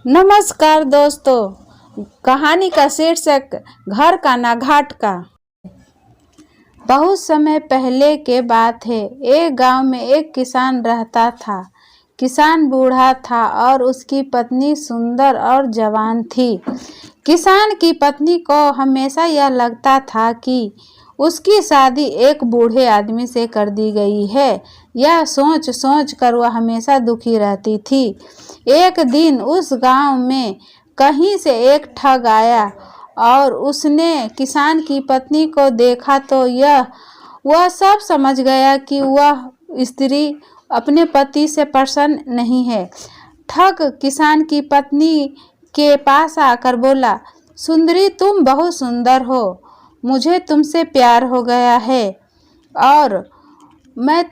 नमस्कार दोस्तों, कहानी का शीर्षक घर का ना घाट का। बहुत समय पहले के बात है। एक गांव में एक किसान रहता था। किसान बूढ़ा था और उसकी पत्नी सुंदर और जवान थी। किसान की पत्नी को हमेशा यह लगता था कि उसकी शादी एक बूढ़े आदमी से कर दी गई है। यह सोच सोच कर वह हमेशा दुखी रहती थी। एक दिन उस गांव में कहीं से एक ठग आया और उसने किसान की पत्नी को देखा तो वह सब समझ गया कि वह स्त्री अपने पति से प्रसन्न नहीं है। ठग किसान की पत्नी के पास आकर बोला, सुंदरी, तुम बहुत सुंदर हो, मुझे तुमसे प्यार हो गया है और मैं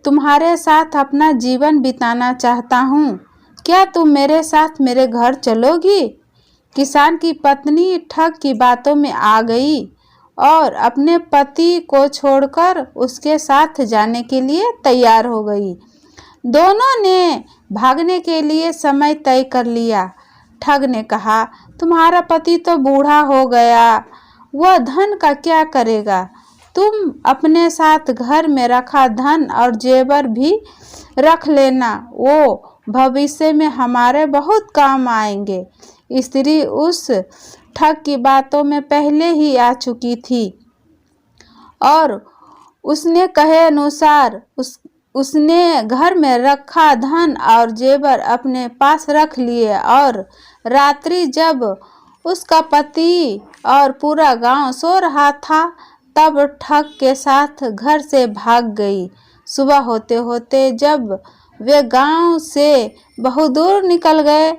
तुम्हारे साथ अपना जीवन बिताना चाहता हूँ। क्या तुम मेरे साथ मेरे घर चलोगी? किसान की पत्नी ठग की बातों में आ गई और अपने पति को छोड़कर उसके साथ जाने के लिए तैयार हो गई। दोनों ने भागने के लिए समय तय कर लिया। ठग ने कहा, तुम्हारा पति तो बूढ़ा हो गया, वह धन का क्या करेगा? तुम अपने साथ घर में रखा धन और जेवर भी रख लेना, वो भविष्य में हमारे बहुत काम आएंगे। स्त्री उस ठग की बातों में पहले ही आ चुकी थी और उसने कहे अनुसार उसने घर में रखा धन और जेवर अपने पास रख लिए और रात्रि जब उसका पति और पूरा गांव सो रहा था तब ठग के साथ घर से भाग गई। सुबह होते होते जब वे गांव से बहुत दूर निकल गए,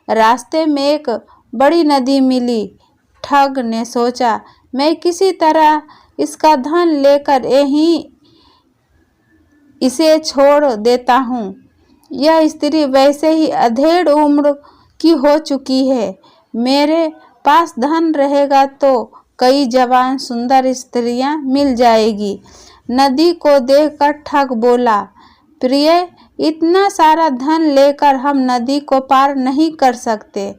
रास्ते में एक बड़ी नदी मिली। ठग ने सोचा, मैं किसी तरह इसका धन लेकर यहीं इसे छोड़ देता हूँ। यह स्त्री वैसे ही अधेड़ उम्र की हो चुकी है, मेरे पास धन रहेगा तो कई जवान सुंदर स्त्रियां मिल जाएगी। नदी को देखकर ठग बोला, प्रिय, इतना सारा धन लेकर हम नदी को पार नहीं कर सकते।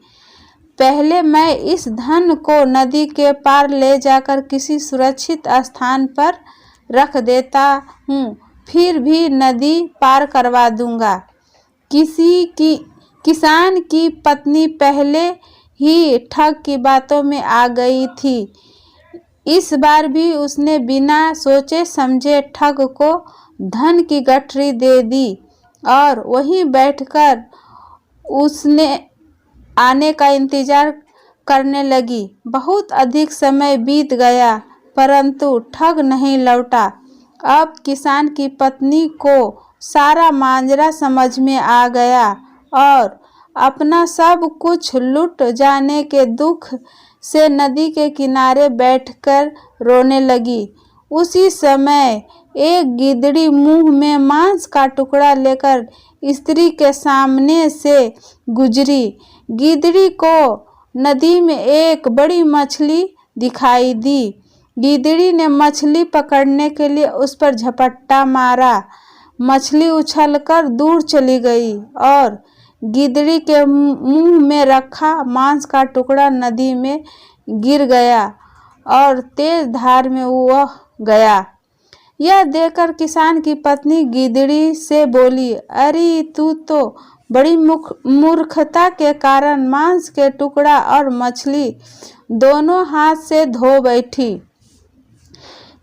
पहले मैं इस धन को नदी के पार ले जाकर किसी सुरक्षित स्थान पर रख देता हूँ, फिर भी नदी पार करवा दूंगा। किसान की पत्नी पहले ही ठग की बातों में आ गई थी। इस बार भी उसने बिना सोचे समझे ठग को धन की गठरी दे दी और वहीं बैठकर उसने आने का इंतजार करने लगी। बहुत अधिक समय बीत गया परंतु ठग नहीं लौटा। अब किसान की पत्नी को सारा माजरा समझ में आ गया और अपना सब कुछ लुट जाने के दुख से नदी के किनारे बैठकर रोने लगी। उसी समय एक गिदड़ी मुंह में मांस का टुकड़ा लेकर स्त्री के सामने से गुजरी। गिदड़ी को नदी में एक बड़ी मछली दिखाई दी। गिदड़ी ने मछली पकड़ने के लिए उस पर झपट्टा मारा। मछली उछलकर दूर चली गई और गिदड़ी के मुंह में रखा मांस का टुकड़ा नदी में गिर गया और तेज धार में वह गया। यह देखकर किसान की पत्नी गिदड़ी से बोली, अरे तू तो बड़ी मूर्खता के कारण मांस के टुकड़ा और मछली दोनों हाथ से धो बैठी।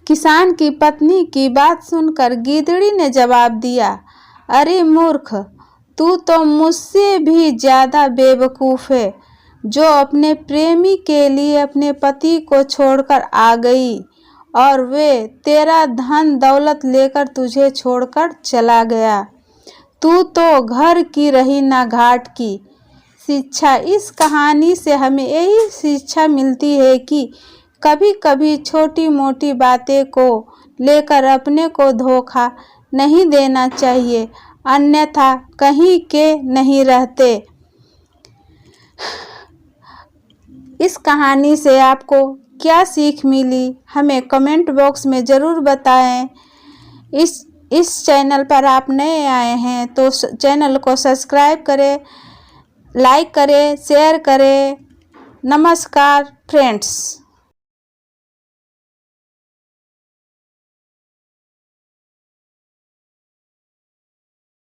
किसान की पत्नी की बात सुनकर गिदड़ी ने जवाब दिया, अरे मूर्ख, तू तो मुझसे भी ज्यादा बेवकूफ है जो अपने प्रेमी के लिए अपने पति को छोड़कर आ गई और वे तेरा धन दौलत लेकर तुझे छोड़कर चला गया। तू तो घर की रही ना घाट की। शिक्षा, इस कहानी से हमें यही शिक्षा मिलती है कि कभी कभी छोटी मोटी बातें को लेकर अपने को धोखा नहीं देना चाहिए, अन्यथा कहीं के नहीं रहते। इस कहानी से आपको क्या सीख मिली हमें कमेंट बॉक्स में ज़रूर बताएं। इस चैनल पर आप नए आए हैं तो चैनल को सब्सक्राइब करें लाइक करें, शेयर करें। नमस्कार फ्रेंड्स।